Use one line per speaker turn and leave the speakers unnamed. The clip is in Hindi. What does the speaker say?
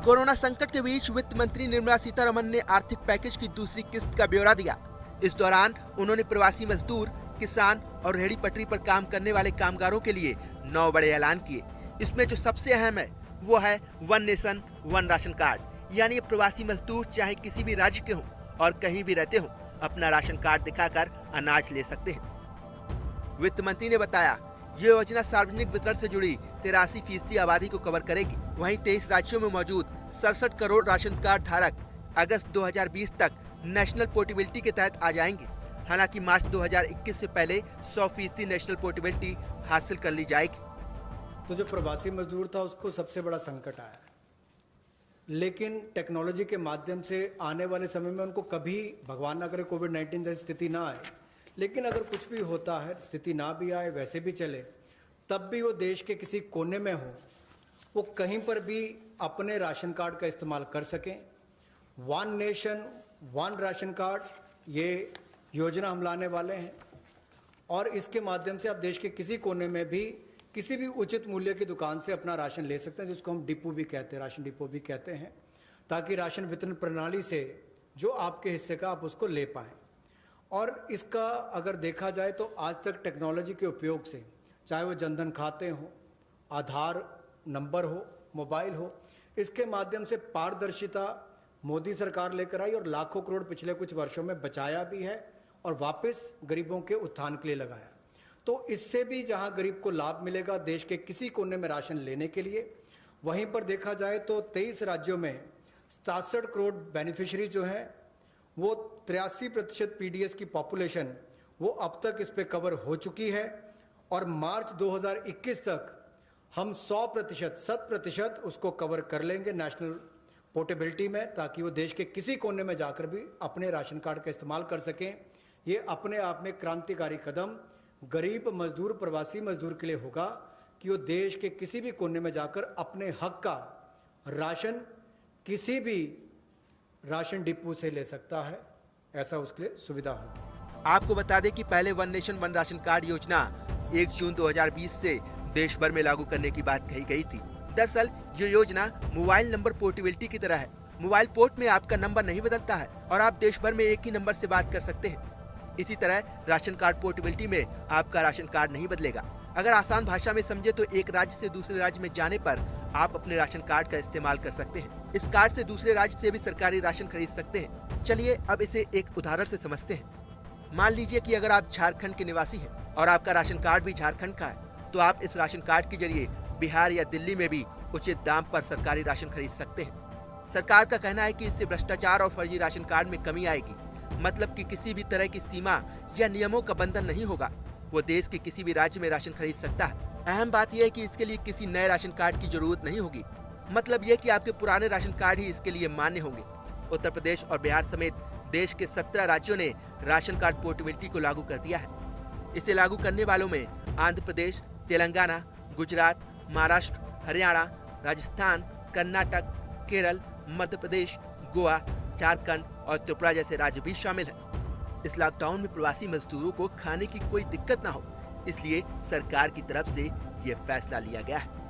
कोरोना संकट के बीच वित्त मंत्री निर्मला सीतारमण ने आर्थिक पैकेज की दूसरी किस्त का ब्यौरा दिया। इस दौरान उन्होंने प्रवासी मजदूर, किसान और रेहड़ी पटरी पर काम करने वाले कामगारों के लिए 9 बड़े ऐलान किए। इसमें जो सबसे अहम है वो है one nation one ration card. यानी प्रवासी मजदूर चाहे किसी भी राज्य के हों और कहीं भी रहते हों, अपना राशन कार्ड दिखाकर अनाज ले सकते हैं। वित्त मंत्री ने बताया, ये योजना सार्वजनिक वितरण से जुड़ी 83% आबादी को कवर करेगी। वहीं 23 राज्यों में मौजूद 67 करोड़ राशन कार्ड धारक अगस्त 2020 तक नेशनल पोर्टेबिलिटी के तहत आ जाएंगे। हालांकि मार्च 2021 से पहले 100% नेशनल पोर्टेबिलिटी हासिल कर ली जाएगी।
तो जो प्रवासी मजदूर था उसको सबसे बड़ा संकट आया, लेकिन टेक्नोलॉजी के माध्यम से आने वाले समय में उनको कभी भगवान ना करे कोविड-19 जैसी स्थिति ना आए, लेकिन अगर कुछ भी होता है, स्थिति ना भी आए, वैसे भी चले, तब भी वो देश के किसी कोने में हो, वो कहीं पर भी अपने राशन कार्ड का इस्तेमाल कर सकें। One nation one ration card, ये योजना हम लाने वाले हैं और इसके माध्यम से आप देश के किसी कोने में भी किसी भी उचित मूल्य की दुकान से अपना राशन ले सकते हैं, जिसको हम डिपो भी कहते हैं, राशन डिपो भी कहते हैं, ताकि राशन वितरण प्रणाली से जो आपके हिस्से का आप उसको ले पाएँ। और इसका अगर देखा जाए तो आज तक टेक्नोलॉजी के उपयोग से, चाहे वो जनधन खाते हों, आधार नंबर हो, मोबाइल हो, इसके माध्यम से पारदर्शिता मोदी सरकार लेकर आई और लाखों करोड़ पिछले कुछ वर्षों में बचाया भी है और वापस गरीबों के उत्थान के लिए लगाया। तो इससे भी जहां गरीब को लाभ मिलेगा देश के किसी कोने में राशन लेने के लिए, वहीं पर देखा जाए तो 23 राज्यों में 67 करोड़ बेनिफिशरी जो हैं वो 83% पीडीएस की पॉपुलेशन वो अब तक इस पे कवर हो चुकी है और मार्च 2021 तक हम 100% उसको कवर कर लेंगे नेशनल पोर्टेबिलिटी में, ताकि वो देश के किसी कोने में जाकर भी अपने राशन कार्ड का इस्तेमाल कर सकें। ये अपने आप में क्रांतिकारी कदम गरीब मजदूर, प्रवासी मजदूर के लिए होगा कि वो देश के किसी भी कोने में जाकर अपने हक का राशन किसी भी राशन डिपो से ले सकता है, ऐसा उसके लिए सुविधा होगी।
आपको बता दें कि पहले one nation one ration card योजना 1 जून 2020 से देश भर में लागू करने की बात कही गई थी। दरअसल ये योजना मोबाइल नंबर पोर्टेबिलिटी की तरह है। मोबाइल पोर्ट में आपका नंबर नहीं बदलता है और आप देश भर में एक ही नंबर से बात कर सकते हैं। इसी तरह राशन कार्ड पोर्टेबिलिटी में आपका राशन कार्ड नहीं बदलेगा। अगर आसान भाषा में समझे तो एक राज्य से दूसरे राज्य में जाने पर आप अपने राशन कार्ड का इस्तेमाल कर सकते हैं। इस कार्ड से दूसरे राज्य से भी सरकारी राशन खरीद सकते हैं। चलिए अब इसे एक उदाहरण से समझते हैं। मान लीजिए कि अगर आप झारखंड के निवासी हैं और आपका राशन कार्ड भी झारखंड का है, तो आप इस राशन कार्ड के जरिए बिहार या दिल्ली में भी उचित दाम पर सरकारी राशन खरीद सकते हैं। सरकार का कहना है कि इससे भ्रष्टाचार और फर्जी राशन कार्ड में कमी आएगी। मतलब कि किसी भी तरह की सीमा या नियमों का बंधन नहीं होगा, वो देश के किसी भी राज्य में राशन खरीद सकता है। अहम बात यह है कि इसके लिए किसी नए राशन कार्ड की जरूरत नहीं होगी। मतलब यह कि आपके पुराने राशन कार्ड ही इसके लिए मान्य होंगे। उत्तर प्रदेश और बिहार समेत देश के 17 राज्यों ने राशन कार्ड पोर्टेबिलिटी को लागू कर दिया है। इसे लागू करने वालों में आंध्र प्रदेश, तेलंगाना, गुजरात, महाराष्ट्र, हरियाणा, राजस्थान, कर्नाटक, केरल, मध्य प्रदेश, गोवा, झारखंड और त्रिपुरा जैसे राज्य भी शामिल हैं। इस लॉकडाउन में प्रवासी मजदूरों को खाने की कोई दिक्कत ना हो, इसलिए सरकार की तरफ से ये फैसला लिया गया है।